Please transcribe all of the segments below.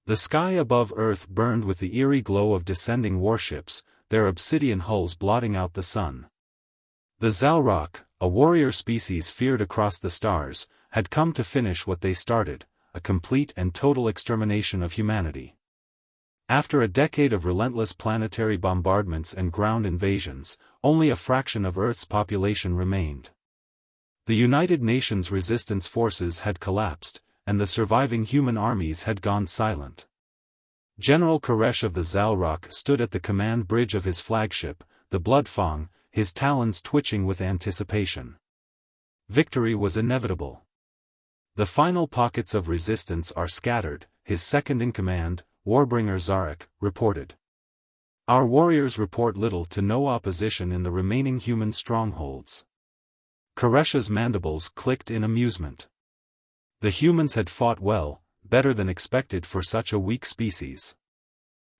The sky above Earth burned with the eerie glow of descending warships, their obsidian hulls blotting out the sun. The Zalrock, a warrior species feared across the stars, had come to finish what they started, a complete and total extermination of humanity. After a decade of relentless planetary bombardments and ground invasions, only a fraction of Earth's population remained. The United Nations resistance forces had collapsed, and the surviving human armies had gone silent. General Koresh of the Zalrock stood at the command bridge of his flagship, the Bloodfang, his talons twitching with anticipation. Victory was inevitable. The final pockets of resistance are scattered, his second-in-command, Warbringer Zarek, reported. Our warriors report little to no opposition in the remaining human strongholds. Koresh's mandibles clicked in amusement. The humans had fought well, better than expected for such a weak species.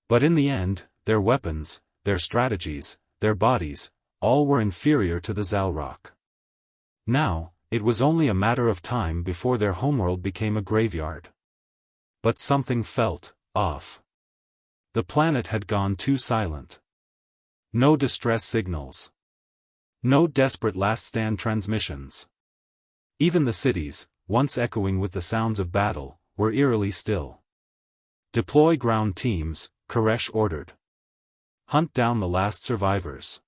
But in the end, their weapons, their strategies, their bodies, all were inferior to the Zalrock. Now, it was only a matter of time before their homeworld became a graveyard. But something felt off. The planet had gone too silent. No distress signals. No desperate last-stand transmissions. Even the cities, once echoing with the sounds of battle, were eerily still. Deploy ground teams, Koresh ordered. Hunt down the last survivors.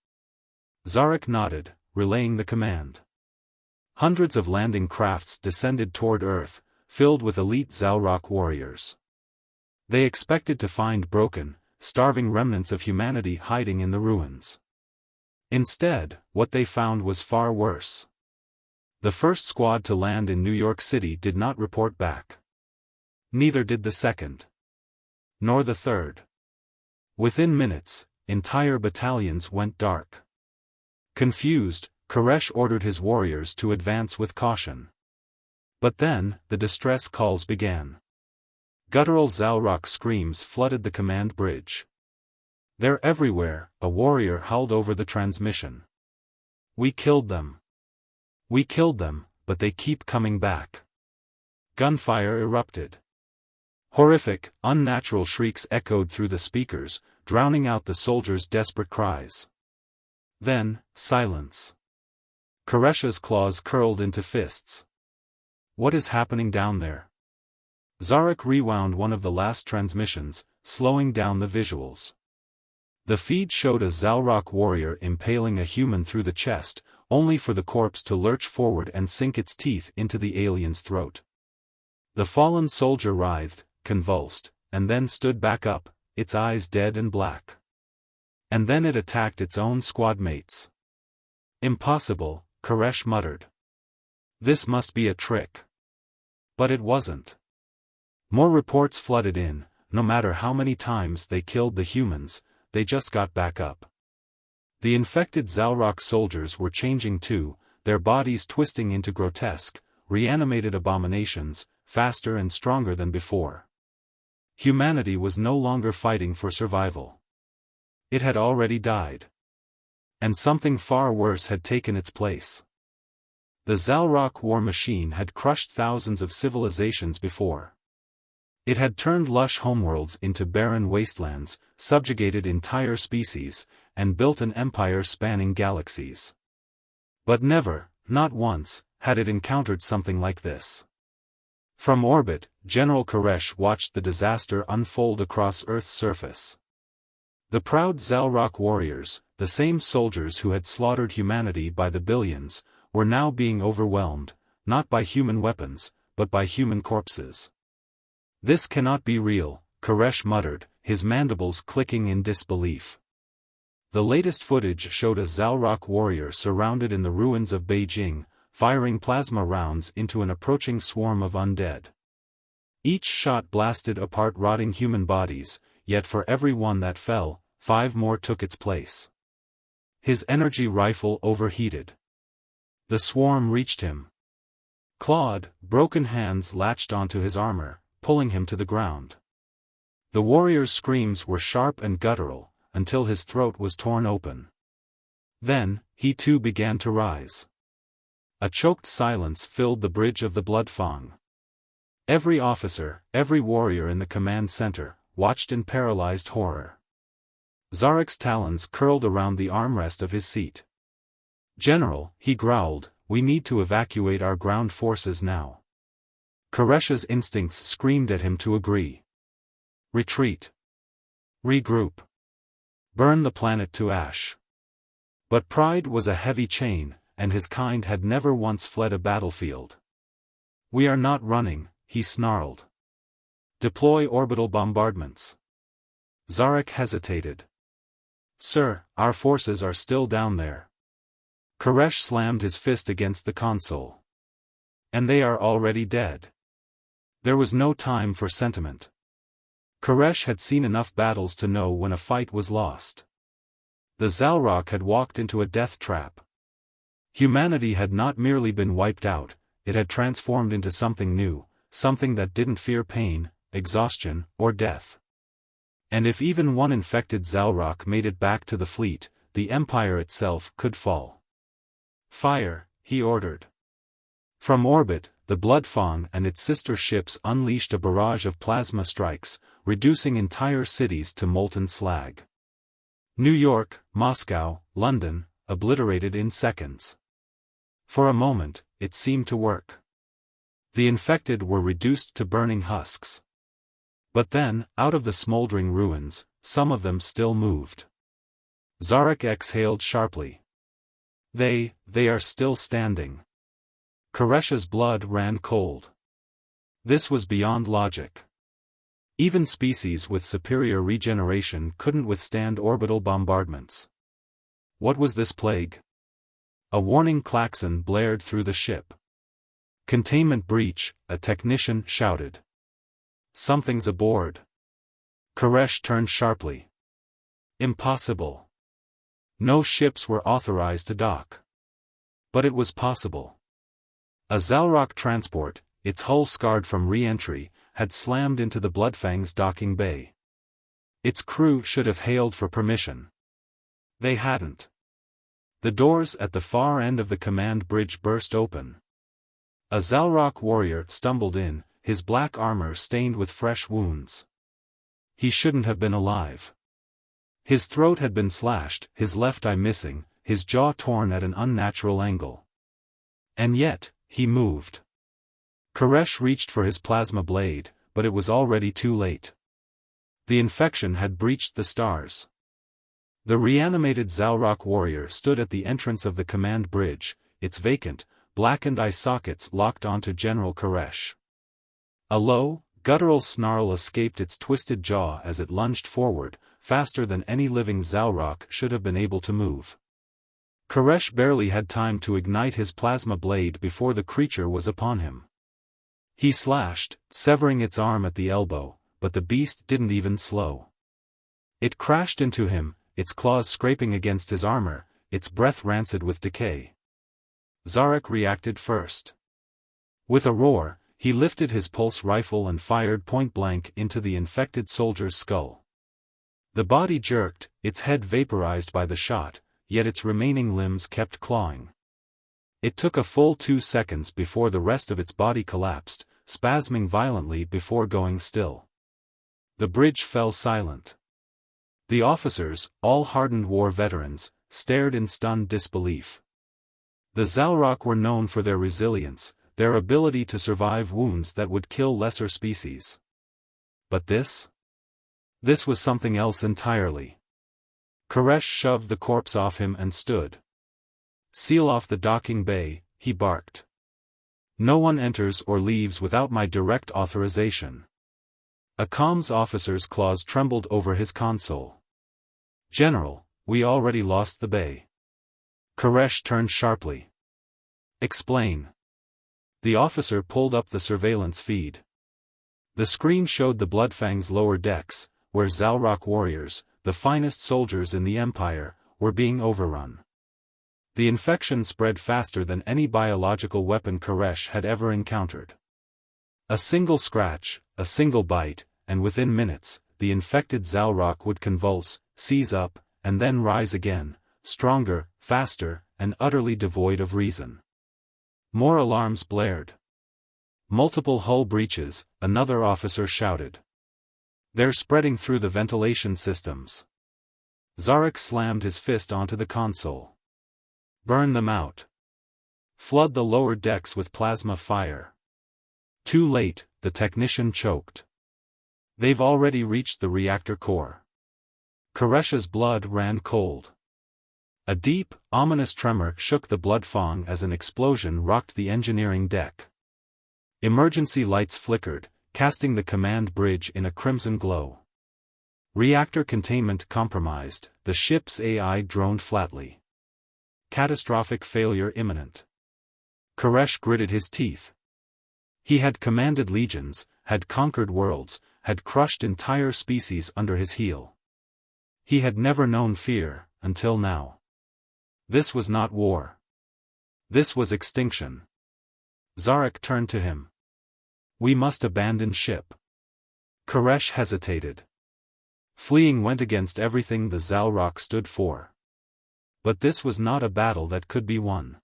Zarek nodded, relaying the command. Hundreds of landing crafts descended toward Earth, filled with elite Zalrock warriors. They expected to find broken, starving remnants of humanity hiding in the ruins. Instead, what they found was far worse. The first squad to land in New York City did not report back. Neither did the second. Nor the third. Within minutes, entire battalions went dark. Confused, Koresh ordered his warriors to advance with caution. But then, the distress calls began. Guttural Zalrock screams flooded the command bridge. "They're everywhere," a warrior howled over the transmission. "We killed them. We killed them, but they keep coming back." Gunfire erupted. Horrific, unnatural shrieks echoed through the speakers, drowning out the soldiers' desperate cries. Then, silence. Koresh's claws curled into fists. What is happening down there? Zarek rewound one of the last transmissions, slowing down the visuals. The feed showed a Zalrock warrior impaling a human through the chest, only for the corpse to lurch forward and sink its teeth into the alien's throat. The fallen soldier writhed, convulsed, and then stood back up, its eyes dead and black. And then it attacked its own squad mates. "Impossible," Koresh muttered. "This must be a trick." But it wasn't. More reports flooded in. No matter how many times they killed the humans, they just got back up. The infected Zalrock soldiers were changing too, their bodies twisting into grotesque, reanimated abominations, faster and stronger than before. Humanity was no longer fighting for survival. It had already died. And something far worse had taken its place. The Zalrock war machine had crushed thousands of civilizations before. It had turned lush homeworlds into barren wastelands, subjugated entire species, and built an empire spanning galaxies. But never, not once, had it encountered something like this. From orbit, General Koresh watched the disaster unfold across Earth's surface. The proud Zalrock warriors, the same soldiers who had slaughtered humanity by the billions, were now being overwhelmed, not by human weapons, but by human corpses. "This cannot be real," Koresh muttered, his mandibles clicking in disbelief. The latest footage showed a Zalrock warrior surrounded in the ruins of Beijing, firing plasma rounds into an approaching swarm of undead. Each shot blasted apart rotting human bodies, yet for every one that fell, 5 more took its place. His energy rifle overheated. The swarm reached him. Clawed, broken hands latched onto his armor, pulling him to the ground. The warrior's screams were sharp and guttural, until his throat was torn open. Then, he too began to rise. A choked silence filled the bridge of the Bloodfang. Every officer, every warrior in the command center, watched in paralyzed horror. Zarek's talons curled around the armrest of his seat. "General," he growled, "we need to evacuate our ground forces now." Koresh's instincts screamed at him to agree. Retreat. Regroup. Burn the planet to ash. But pride was a heavy chain, and his kind had never once fled a battlefield. "We are not running," he snarled. "Deploy orbital bombardments." Zarek hesitated. "Sir, our forces are still down there." Koresh slammed his fist against the console. "And they are already dead." There was no time for sentiment. Koresh had seen enough battles to know when a fight was lost. The Zalrock had walked into a death trap. Humanity had not merely been wiped out, it had transformed into something new, something that didn't fear pain, exhaustion, or death. And if even one infected Zalrock made it back to the fleet, the Empire itself could fall. "Fire," he ordered. From orbit, the Blood Fawn and its sister ships unleashed a barrage of plasma strikes, reducing entire cities to molten slag. New York, Moscow, London, obliterated in seconds. For a moment, it seemed to work. The infected were reduced to burning husks. But then, out of the smoldering ruins, some of them still moved. Zarek exhaled sharply. They are still standing." Koresh's blood ran cold. This was beyond logic. Even species with superior regeneration couldn't withstand orbital bombardments. What was this plague? A warning klaxon blared through the ship. "Containment breach," a technician shouted. "Something's aboard." Koresh turned sharply. "Impossible." No ships were authorized to dock. But it was possible. A Zalrock transport, its hull scarred from re-entry, had slammed into the Bloodfang's docking bay. Its crew should have hailed for permission. They hadn't. The doors at the far end of the command bridge burst open. A Zalrock warrior stumbled in, his black armor stained with fresh wounds. He shouldn't have been alive. His throat had been slashed, his left eye missing, his jaw torn at an unnatural angle. And yet, he moved. Koresh reached for his plasma blade, but it was already too late. The infection had breached the stars. The reanimated Zalrock warrior stood at the entrance of the command bridge, its vacant, blackened eye sockets locked onto General Koresh. A low, guttural snarl escaped its twisted jaw as it lunged forward, faster than any living Zalrock should have been able to move. Koresh barely had time to ignite his plasma blade before the creature was upon him. He slashed, severing its arm at the elbow, but the beast didn't even slow. It crashed into him, its claws scraping against his armor, its breath rancid with decay. Zarek reacted first. With a roar, he lifted his pulse rifle and fired point-blank into the infected soldier's skull. The body jerked, its head vaporized by the shot, yet its remaining limbs kept clawing. It took a full 2 seconds before the rest of its body collapsed, spasming violently before going still. The bridge fell silent. The officers, all hardened war veterans, stared in stunned disbelief. The Zalrock were known for their resilience, their ability to survive wounds that would kill lesser species. But this? This was something else entirely. Koresh shoved the corpse off him and stood. "Seal off the docking bay," he barked. "No one enters or leaves without my direct authorization." A comms officer's claws trembled over his console. "General, we already lost the bay." Koresh turned sharply. "Explain." The officer pulled up the surveillance feed. The screen showed the Bloodfang's lower decks, where Zalrock warriors, the finest soldiers in the Empire, were being overrun. The infection spread faster than any biological weapon Koresh had ever encountered. A single scratch, a single bite, and within minutes, the infected Zalrock would convulse, seize up, and then rise again, stronger, faster, and utterly devoid of reason. More alarms blared. Multiple hull breaches, another officer shouted. They're spreading through the ventilation systems. Zarek slammed his fist onto the console. Burn them out. Flood the lower decks with plasma fire. Too late, the technician choked. They've already reached the reactor core. Koresh's blood ran cold. A deep, ominous tremor shook the blood fong as an explosion rocked the engineering deck. Emergency lights flickered, casting the command bridge in a crimson glow. Reactor containment compromised, the ship's AI droned flatly. Catastrophic failure imminent. Koresh gritted his teeth. He had commanded legions, had conquered worlds, had crushed entire species under his heel. He had never known fear, until now. This was not war. This was extinction. Zarek turned to him. We must abandon ship. Koresh hesitated. Fleeing went against everything the Zalrock stood for. But this was not a battle that could be won.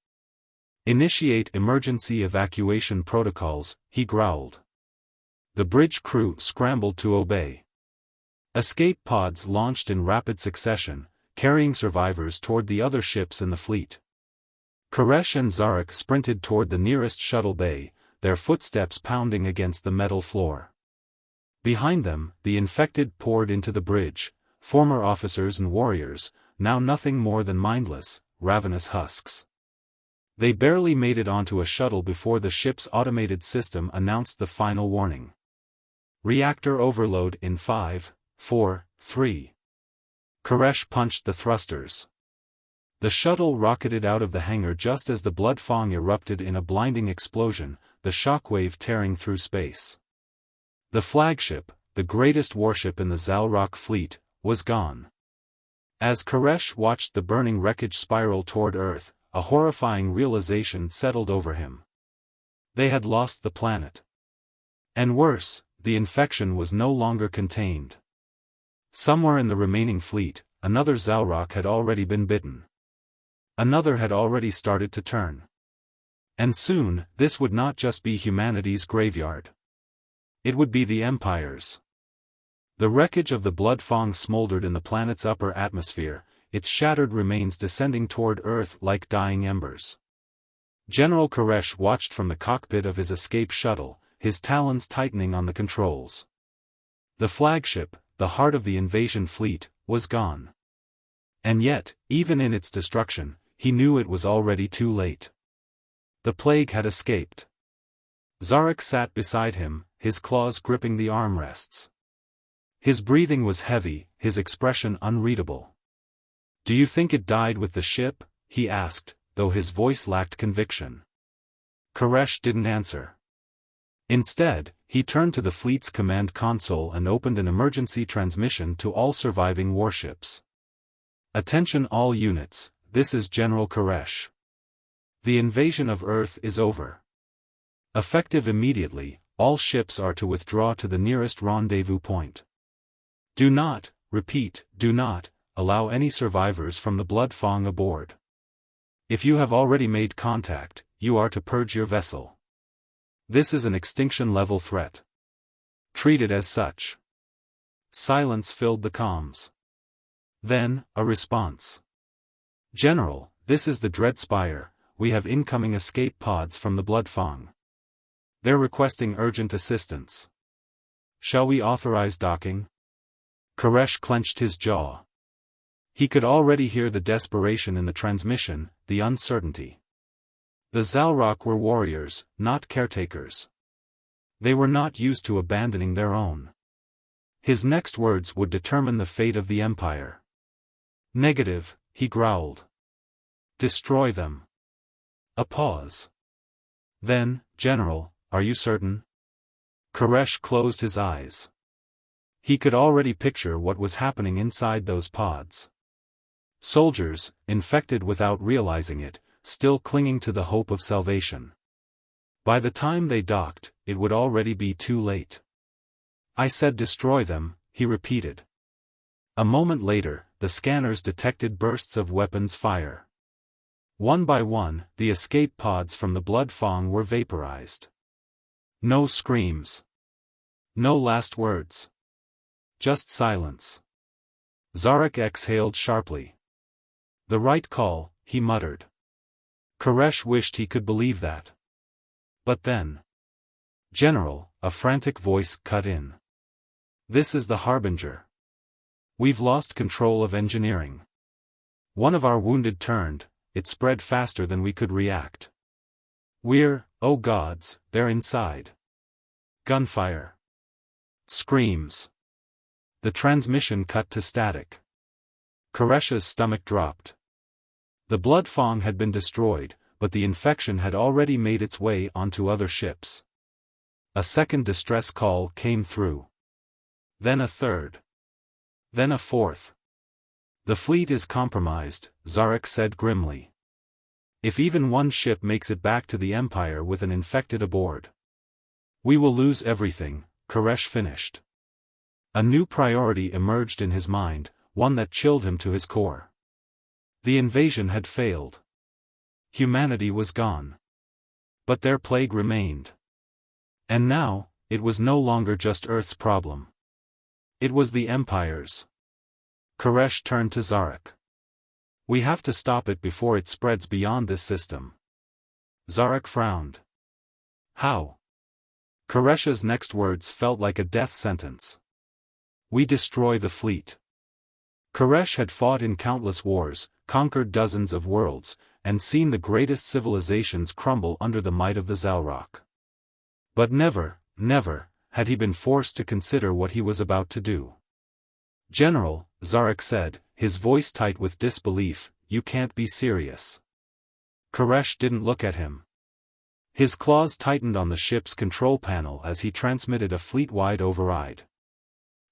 Initiate emergency evacuation protocols, he growled. The bridge crew scrambled to obey. Escape pods launched in rapid succession, carrying survivors toward the other ships in the fleet. Koresh and Zarek sprinted toward the nearest shuttle bay, their footsteps pounding against the metal floor. Behind them, the infected poured into the bridge, former officers and warriors, now nothing more than mindless, ravenous husks. They barely made it onto a shuttle before the ship's automated system announced the final warning. Reactor overload in 5, 4, 3. Koresh punched the thrusters. The shuttle rocketed out of the hangar just as the blood fong erupted in a blinding explosion, the shockwave tearing through space. The flagship, the greatest warship in the Zalrock fleet, was gone. As Koresh watched the burning wreckage spiral toward Earth, a horrifying realization settled over him. They had lost the planet. And worse, the infection was no longer contained. Somewhere in the remaining fleet, another Zalrock had already been bitten. Another had already started to turn. And soon, this would not just be humanity's graveyard. It would be the Empire's. The wreckage of the blood fong smoldered in the planet's upper atmosphere, its shattered remains descending toward Earth like dying embers. General Koresh watched from the cockpit of his escape shuttle, his talons tightening on the controls. The flagship, the heart of the invasion fleet, was gone. And yet, even in its destruction, he knew it was already too late. The plague had escaped. Zarek sat beside him, his claws gripping the armrests. His breathing was heavy, his expression unreadable. "Do you think it died with the ship?" he asked, though his voice lacked conviction. Koresh didn't answer. Instead, he turned to the fleet's command console and opened an emergency transmission to all surviving warships. "Attention all units, this is General Koresh. The invasion of Earth is over. Effective immediately, all ships are to withdraw to the nearest rendezvous point. Do not, repeat, do not, allow any survivors from the blood fong aboard. If you have already made contact, you are to purge your vessel. This is an extinction-level threat. Treat it as such." Silence filled the comms. Then, a response. "General, this is the Dread Spire, we have incoming escape pods from the blood fong. They're requesting urgent assistance. Shall we authorize docking?" Koresh clenched his jaw. He could already hear the desperation in the transmission, the uncertainty. The Zalrock were warriors, not caretakers. They were not used to abandoning their own. His next words would determine the fate of the Empire. "Negative," he growled. "Destroy them." A pause. Then, "General, are you certain?" Koresh closed his eyes. He could already picture what was happening inside those pods. Soldiers, infected without realizing it, still clinging to the hope of salvation. By the time they docked, it would already be too late. "I said destroy them," he repeated. A moment later, the scanners detected bursts of weapons fire. One by one, the escape pods from the blood fong were vaporized. No screams. No last words. Just silence. Zarek exhaled sharply. The right call, he muttered. Koresh wished he could believe that. But then. General, a frantic voice cut in. This is the Harbinger. We've lost control of engineering. One of our wounded turned, it spread faster than we could react. Oh gods, they're inside. Gunfire. Screams. The transmission cut to static. Koresh's stomach dropped. The Blood Fong had been destroyed, but the infection had already made its way onto other ships. A second distress call came through. Then a third. Then a fourth. The fleet is compromised, Zarek said grimly. If even one ship makes it back to the Empire with an infected aboard, we will lose everything, Koresh finished. A new priority emerged in his mind, one that chilled him to his core. The invasion had failed. Humanity was gone. But their plague remained. And now, it was no longer just Earth's problem. It was the Empire's. Koresh turned to Zarek. We have to stop it before it spreads beyond this system. Zarek frowned. How? Koresh's next words felt like a death sentence. We destroy the fleet. Koresh had fought in countless wars, conquered dozens of worlds, and seen the greatest civilizations crumble under the might of the Zalrock. But never, had he been forced to consider what he was about to do. General, Zarek said, his voice tight with disbelief, you can't be serious. Koresh didn't look at him. His claws tightened on the ship's control panel as he transmitted a fleet-wide override.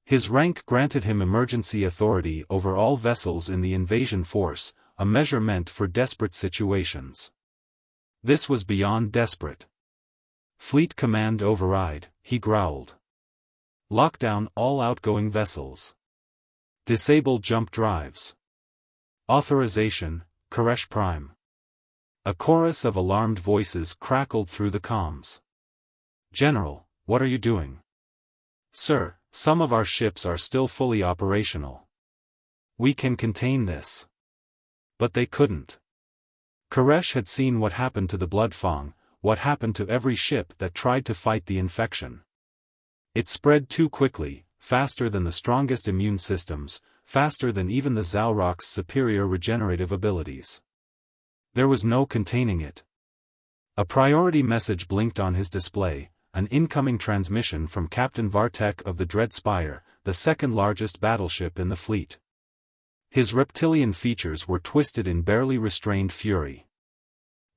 His rank granted him emergency authority over all vessels in the invasion force, a measure meant for desperate situations. This was beyond desperate. Fleet command override, he growled. Lock down all outgoing vessels. Disable jump drives. Authorization, Koresh Prime. A chorus of alarmed voices crackled through the comms. General, what are you doing? Sir, some of our ships are still fully operational. We can contain this. But they couldn't. Koresh had seen what happened to the Blood Fong, what happened to every ship that tried to fight the infection. It spread too quickly, faster than the strongest immune systems, faster than even the Zalrock's superior regenerative abilities. There was no containing it. A priority message blinked on his display, an incoming transmission from Captain Vartek of the Dread Spire, the second largest battleship in the fleet. His reptilian features were twisted in barely restrained fury.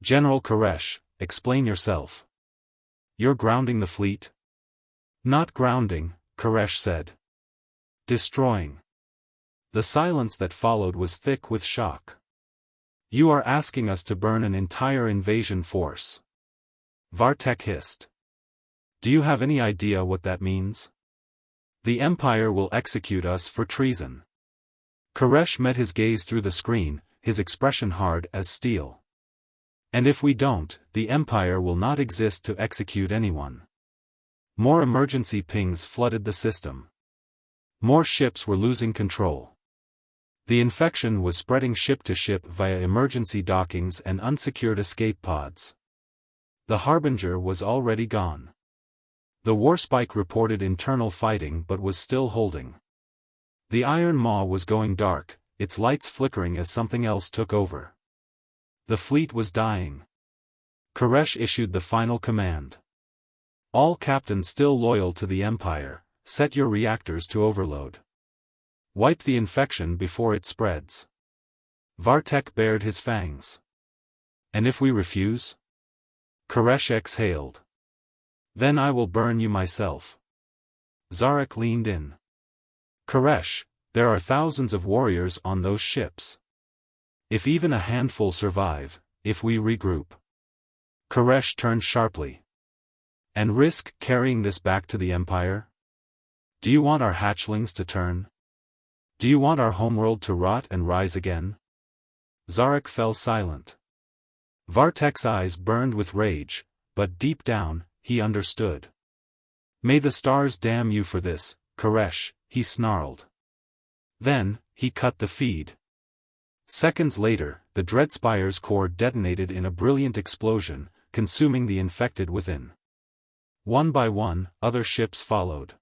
General Koresh, explain yourself. You're grounding the fleet? Not grounding, Koresh said. Destroying. The silence that followed was thick with shock. You are asking us to burn an entire invasion force. Vartek hissed. Do you have any idea what that means? The Empire will execute us for treason. Koresh met his gaze through the screen, his expression hard as steel. And if we don't, the Empire will not exist to execute anyone. More emergency pings flooded the system. More ships were losing control. The infection was spreading ship to ship via emergency dockings and unsecured escape pods. The Harbinger was already gone. The Warspike reported internal fighting but was still holding. The Iron Maw was going dark, its lights flickering as something else took over. The fleet was dying. Koresh issued the final command. All captains still loyal to the Empire, set your reactors to overload. Wipe the infection before it spreads. Vartek bared his fangs. And if we refuse? Koresh exhaled. Then I will burn you myself. Zarek leaned in. Koresh, there are thousands of warriors on those ships. If even a handful survive, if we regroup. Koresh turned sharply. And risk carrying this back to the Empire? Do you want our hatchlings to turn? Do you want our homeworld to rot and rise again? Zarek fell silent. Vartek's eyes burned with rage, but deep down, he understood. "May the stars damn you for this, Koresh," he snarled. Then, he cut the feed. Seconds later, the Dreadspire's core detonated in a brilliant explosion, consuming the infected within. One by one, other ships followed.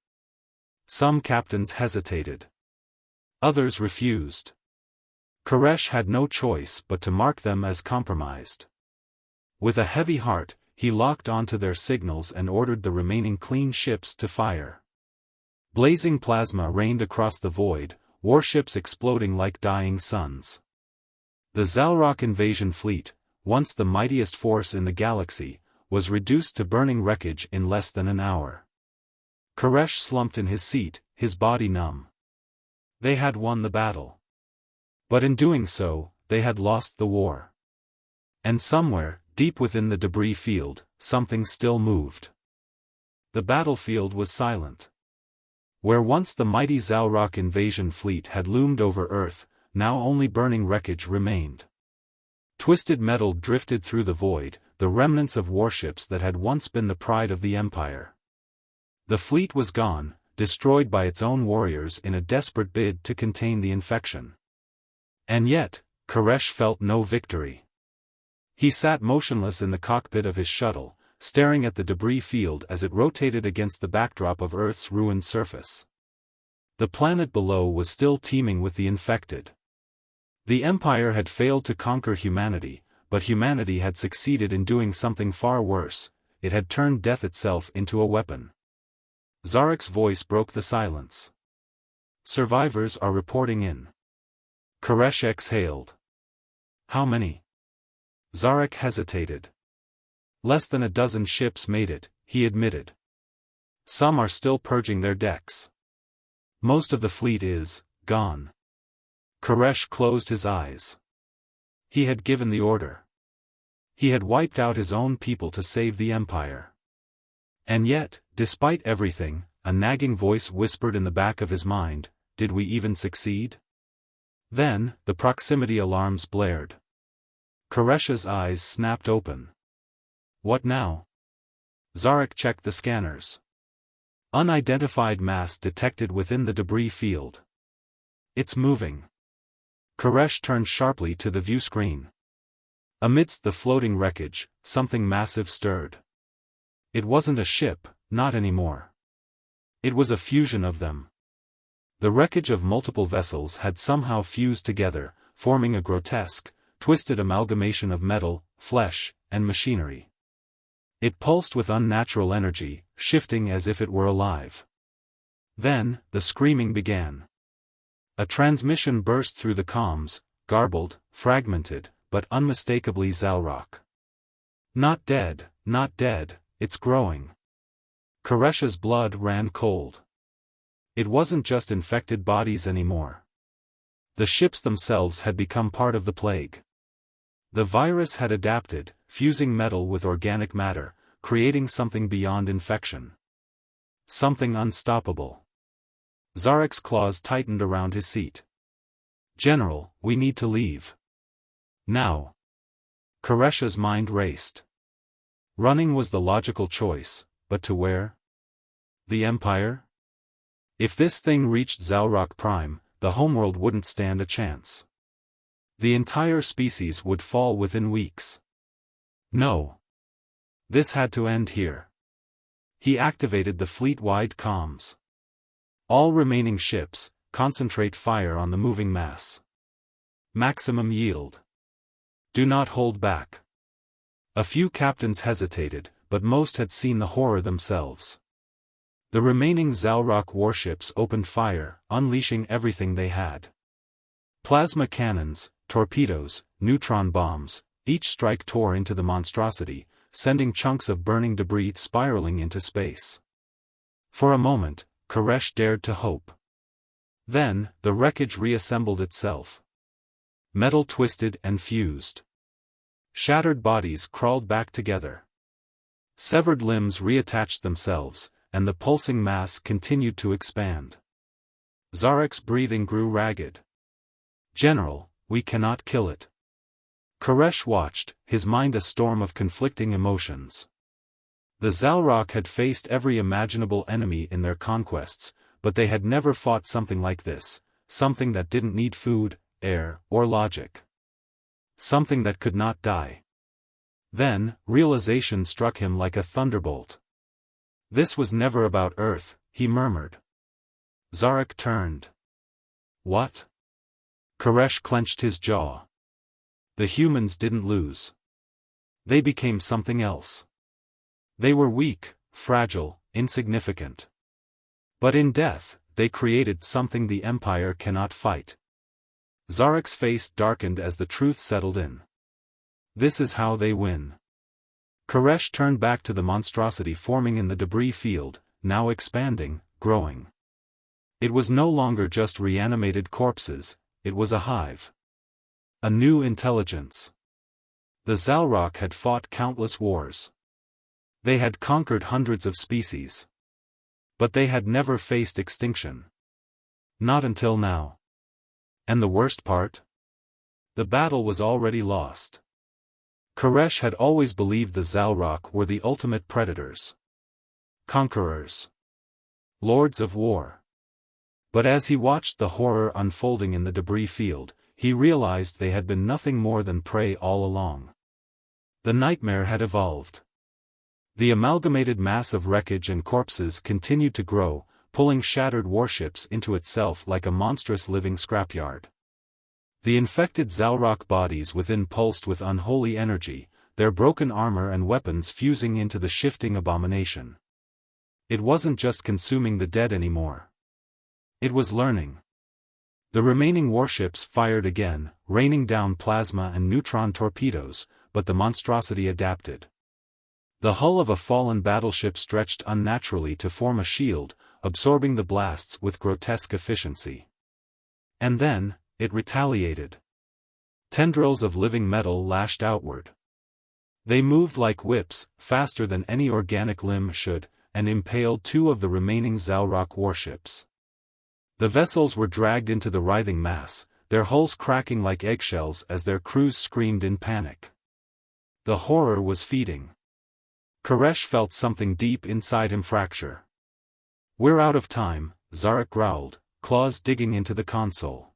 Some captains hesitated. Others refused. Koresh had no choice but to mark them as compromised. With a heavy heart, he locked onto their signals and ordered the remaining clean ships to fire. Blazing plasma rained across the void, warships exploding like dying suns. The Zalrock invasion fleet, once the mightiest force in the galaxy, was reduced to burning wreckage in less than an hour. Koresh slumped in his seat, his body numb. They had won the battle. But in doing so, they had lost the war. And somewhere, deep within the debris field, something still moved. The battlefield was silent. Where once the mighty Zalrock invasion fleet had loomed over Earth, now only burning wreckage remained. Twisted metal drifted through the void, the remnants of warships that had once been the pride of the Empire. The fleet was gone, destroyed by its own warriors in a desperate bid to contain the infection. And yet, Koresh felt no victory. He sat motionless in the cockpit of his shuttle, staring at the debris field as it rotated against the backdrop of Earth's ruined surface. The planet below was still teeming with the infected. The Empire had failed to conquer humanity, but humanity had succeeded in doing something far worse. It had turned death itself into a weapon. Zarek's voice broke the silence. "Survivors are reporting in." Koresh exhaled. "How many?" Zarek hesitated. "Less than a dozen ships made it," he admitted. "Some are still purging their decks. Most of the fleet is gone." Koresh closed his eyes. He had given the order. He had wiped out his own people to save the Empire. And yet, despite everything, a nagging voice whispered in the back of his mind, "Did we even succeed?" Then, the proximity alarms blared. Koresh's eyes snapped open. "What now?" Zarek checked the scanners. Unidentified mass detected within the debris field. "It's moving." Koresh turned sharply to the view screen. Amidst the floating wreckage, something massive stirred. It wasn't a ship, not anymore. It was a fusion of them. The wreckage of multiple vessels had somehow fused together, forming a grotesque, twisted amalgamation of metal, flesh, and machinery. It pulsed with unnatural energy, shifting as if it were alive. Then, the screaming began. A transmission burst through the comms, garbled, fragmented, but unmistakably Zalrock. "Not dead, not dead, it's growing." Koresh's blood ran cold. It wasn't just infected bodies anymore. The ships themselves had become part of the plague. The virus had adapted, fusing metal with organic matter, creating something beyond infection. Something unstoppable. Zarek's claws tightened around his seat. "General, we need to leave. Now." Koresh's mind raced. Running was the logical choice, but to where? The Empire? If this thing reached Zalrock Prime, the homeworld wouldn't stand a chance. The entire species would fall within weeks. No. This had to end here. He activated the fleet-wide comms. "All remaining ships, concentrate fire on the moving mass. Maximum yield. Do not hold back." A few captains hesitated, but most had seen the horror themselves. The remaining Zalrock warships opened fire, unleashing everything they had. Plasma cannons, torpedoes, neutron bombs, each strike tore into the monstrosity, sending chunks of burning debris spiraling into space. For a moment, Koresh dared to hope. Then, the wreckage reassembled itself. Metal twisted and fused. Shattered bodies crawled back together. Severed limbs reattached themselves, and the pulsing mass continued to expand. Zarek's breathing grew ragged. "General, we cannot kill it." Koresh watched, his mind a storm of conflicting emotions. The Zalrock had faced every imaginable enemy in their conquests, but they had never fought something like this, something that didn't need food, air, or logic. Something that could not die. Then, realization struck him like a thunderbolt. This was never about Earth, he murmured. Zarek turned. What? Koresh clenched his jaw. The humans didn't lose. They became something else. They were weak, fragile, insignificant. But in death, they created something the Empire cannot fight. Zarek's face darkened as the truth settled in. This is how they win. Koresh turned back to the monstrosity forming in the debris field, now expanding, growing. It was no longer just reanimated corpses, it was a hive. A new intelligence. The Zalrock had fought countless wars. They had conquered hundreds of species. But they had never faced extinction. Not until now. And the worst part? The battle was already lost. Koresh had always believed the Zalrock were the ultimate predators. Conquerors. Lords of war. But as he watched the horror unfolding in the debris field, he realized they had been nothing more than prey all along. The nightmare had evolved. The amalgamated mass of wreckage and corpses continued to grow, pulling shattered warships into itself like a monstrous living scrapyard. The infected Zalrock bodies within pulsed with unholy energy, their broken armor and weapons fusing into the shifting abomination. It wasn't just consuming the dead anymore. It was learning. The remaining warships fired again, raining down plasma and neutron torpedoes, but the monstrosity adapted. The hull of a fallen battleship stretched unnaturally to form a shield, absorbing the blasts with grotesque efficiency. And then, it retaliated. Tendrils of living metal lashed outward. They moved like whips, faster than any organic limb should, and impaled two of the remaining Zalrock warships. The vessels were dragged into the writhing mass, their hulls cracking like eggshells as their crews screamed in panic. The horror was feeding. Koresh felt something deep inside him fracture. We're out of time, Zarek growled, claws digging into the console.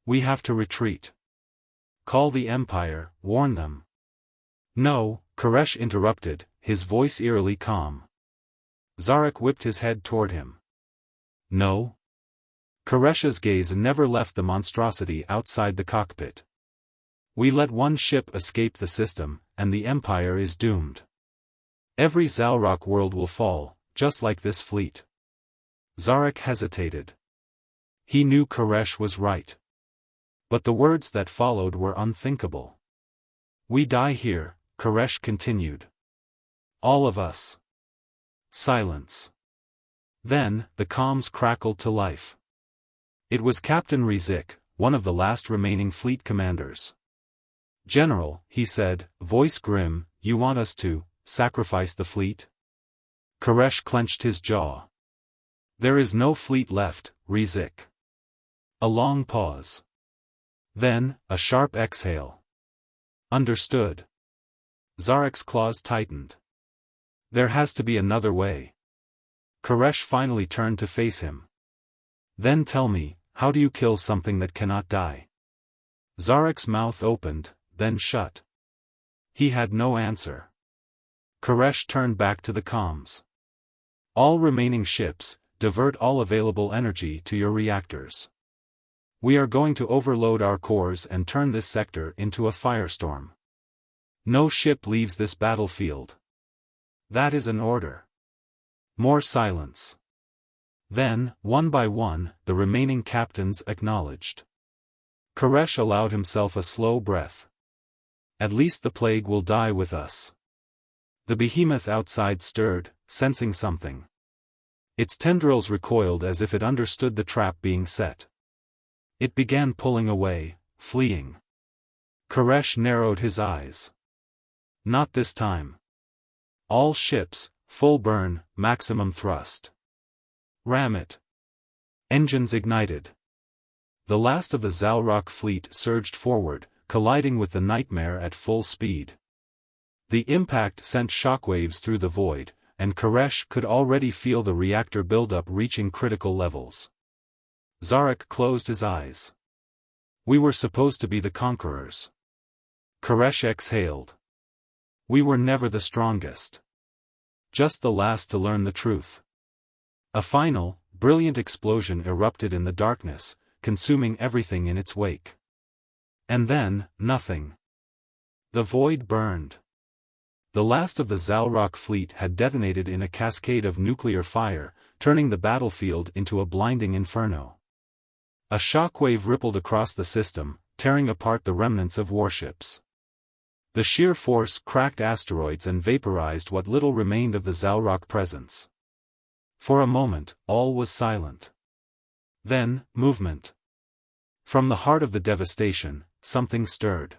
We have to retreat. Call the Empire, warn them. No, Koresh interrupted, his voice eerily calm. Zarek whipped his head toward him. No? Koresh's gaze never left the monstrosity outside the cockpit. We let one ship escape the system, and the Empire is doomed. Every Zalrock world will fall, just like this fleet. Zarek hesitated. He knew Koresh was right. But the words that followed were unthinkable. We die here, Koresh continued. All of us. Silence. Then, the comms crackled to life. It was Captain Rizik, one of the last remaining fleet commanders. General, he said, voice grim, you want us to sacrifice the fleet? Koresh clenched his jaw. There is no fleet left, Rizik. A long pause. Then, a sharp exhale. Understood. Zarek's claws tightened. There has to be another way. Koresh finally turned to face him. Then tell me, how do you kill something that cannot die? Zarek's mouth opened, then shut. He had no answer. Koresh turned back to the comms. All remaining ships, divert all available energy to your reactors. We are going to overload our cores and turn this sector into a firestorm. No ship leaves this battlefield. That is an order. More silence. Then, one by one, the remaining captains acknowledged. Koresh allowed himself a slow breath. At least the plague will die with us. The behemoth outside stirred, sensing something. Its tendrils recoiled as if it understood the trap being set. It began pulling away, fleeing. Koresh narrowed his eyes. Not this time. All ships, full burn, maximum thrust. Ram it. Engines ignited. The last of the Zalrock fleet surged forward, colliding with the nightmare at full speed. The impact sent shockwaves through the void, and Koresh could already feel the reactor buildup reaching critical levels. Zarek closed his eyes. We were supposed to be the conquerors. Koresh exhaled. We were never the strongest. Just the last to learn the truth. A final, brilliant explosion erupted in the darkness, consuming everything in its wake. And then, nothing. The void burned. The last of the Zalrock fleet had detonated in a cascade of nuclear fire, turning the battlefield into a blinding inferno. A shockwave rippled across the system, tearing apart the remnants of warships. The sheer force cracked asteroids and vaporized what little remained of the Zalrock presence. For a moment, all was silent. Then, movement. From the heart of the devastation, something stirred.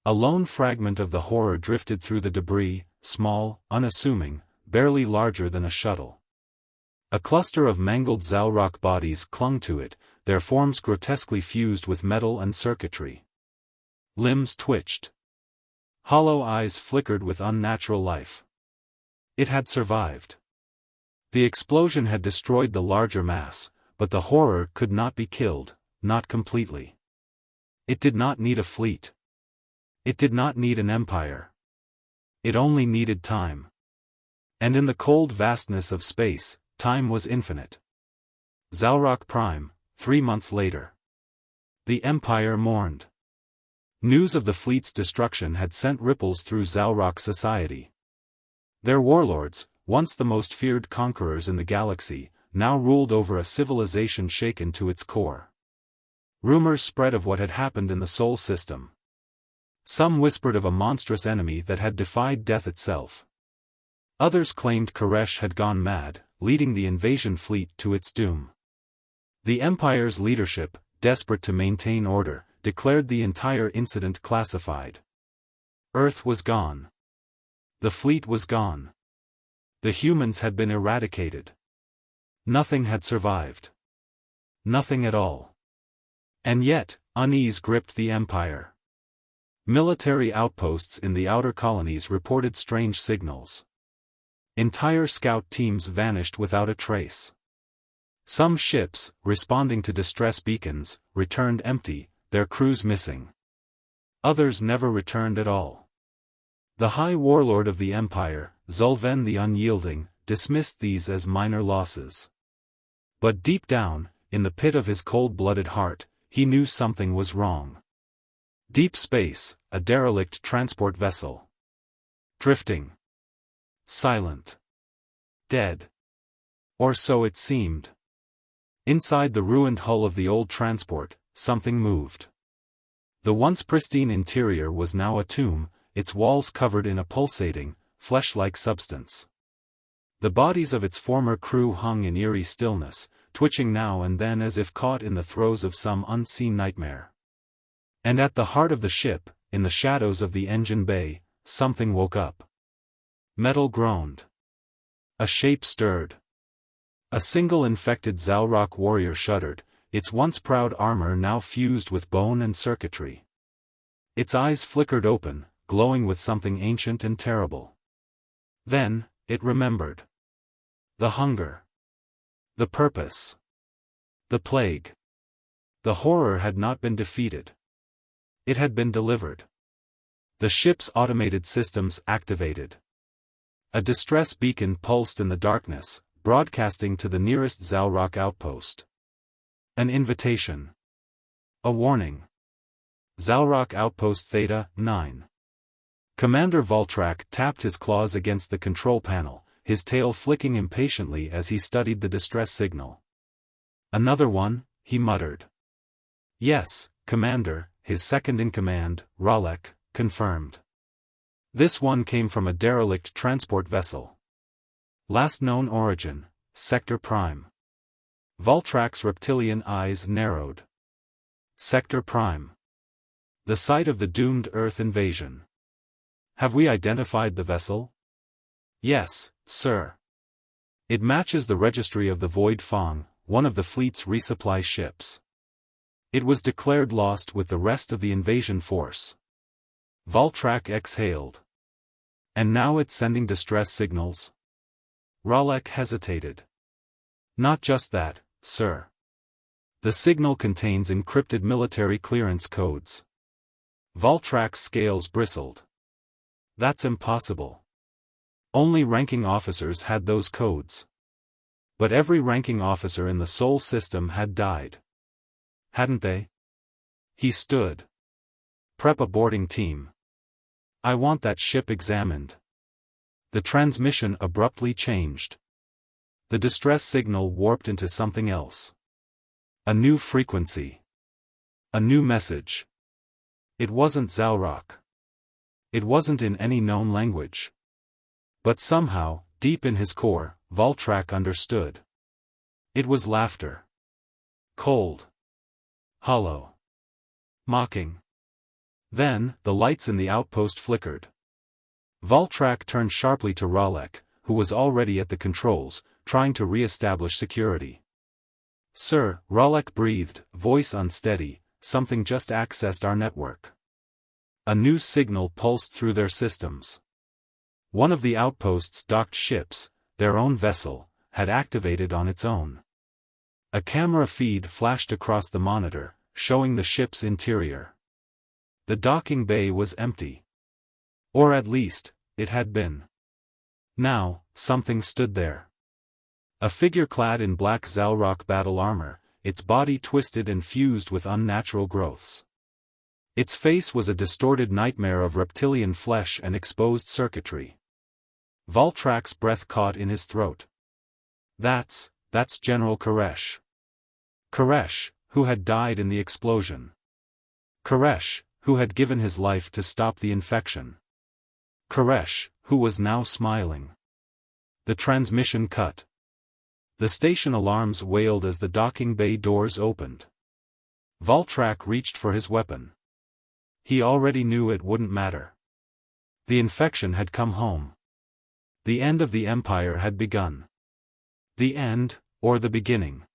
A lone fragment of the horror drifted through the debris, small, unassuming, barely larger than a shuttle. A cluster of mangled Zalrock bodies clung to it, their forms grotesquely fused with metal and circuitry. Limbs twitched. Hollow eyes flickered with unnatural life. It had survived. The explosion had destroyed the larger mass, but the horror could not be killed, not completely. It did not need a fleet. It did not need an empire. It only needed time. And in the cold vastness of space, time was infinite. Zalrock Prime, 3 months later. The Empire mourned. News of the fleet's destruction had sent ripples through Zalrock society. Their warlords, once the most feared conquerors in the galaxy, now ruled over a civilization shaken to its core. Rumors spread of what had happened in the Sol system. Some whispered of a monstrous enemy that had defied death itself. Others claimed Koresh had gone mad, leading the invasion fleet to its doom. The Empire's leadership, desperate to maintain order, declared the entire incident classified. Earth was gone. The fleet was gone. The humans had been eradicated. Nothing had survived. Nothing at all. And yet, unease gripped the Empire. Military outposts in the outer colonies reported strange signals. Entire scout teams vanished without a trace. Some ships, responding to distress beacons, returned empty, their crews missing. Others never returned at all. The High Warlord of the Empire, Zulven the Unyielding, dismissed these as minor losses. But deep down, in the pit of his cold-blooded heart, he knew something was wrong. Deep space, a derelict transport vessel. Drifting. Silent. Dead. Or so it seemed. Inside the ruined hull of the old transport, something moved. The once pristine interior was now a tomb, its walls covered in a pulsating, flesh-like substance. The bodies of its former crew hung in eerie stillness, twitching now and then as if caught in the throes of some unseen nightmare. And at the heart of the ship, in the shadows of the engine bay, something woke up. Metal groaned. A shape stirred. A single infected Zalrock warrior shuddered, its once proud armor now fused with bone and circuitry. Its eyes flickered open, glowing with something ancient and terrible. Then, it remembered. The hunger. The purpose. The plague. The horror had not been defeated. It had been delivered. The ship's automated systems activated. A distress beacon pulsed in the darkness, broadcasting to the nearest Zalrock outpost. An invitation. A warning. Zalrock Outpost Theta, 9. Commander Voltrak tapped his claws against the control panel, his tail flicking impatiently as he studied the distress signal. Another one, he muttered. Yes, Commander, his second-in-command, Ralek, confirmed. This one came from a derelict transport vessel. Last known origin, Sector Prime. Voltrak's reptilian eyes narrowed. Sector Prime. The site of the doomed Earth invasion. Have we identified the vessel? Yes, sir. It matches the registry of the Void Fang, one of the fleet's resupply ships. It was declared lost with the rest of the invasion force. Voltrak exhaled. And now it's sending distress signals? Ralek hesitated. Not just that, sir. The signal contains encrypted military clearance codes. Valtrak's scales bristled. That's impossible. Only ranking officers had those codes. But every ranking officer in the Sol system had died. Hadn't they? He stood. Prep a boarding team. I want that ship examined. The transmission abruptly changed. The distress signal warped into something else. A new frequency. A new message. It wasn't Zalrock. It wasn't in any known language. But somehow, deep in his core, Valtrak understood. It was laughter. Cold. Hollow. Mocking. Then, the lights in the outpost flickered. Valtrak turned sharply to Ralek, who was already at the controls, trying to re-establish security. Sir, Ralek breathed, voice unsteady, something just accessed our network. A new signal pulsed through their systems. One of the outpost's docked ships, their own vessel, had activated on its own. A camera feed flashed across the monitor, showing the ship's interior. The docking bay was empty. Or at least, it had been. Now, something stood there. A figure clad in black Zalrock battle armor, its body twisted and fused with unnatural growths. Its face was a distorted nightmare of reptilian flesh and exposed circuitry. Valtrak's breath caught in his throat. That's General Koresh. Koresh, who had died in the explosion. Koresh, who had given his life to stop the infection. Koresh, who was now smiling. The transmission cut. The station alarms wailed as the docking bay doors opened. Valtrak reached for his weapon. He already knew it wouldn't matter. The infection had come home. The end of the Empire had begun. The end, or the beginning.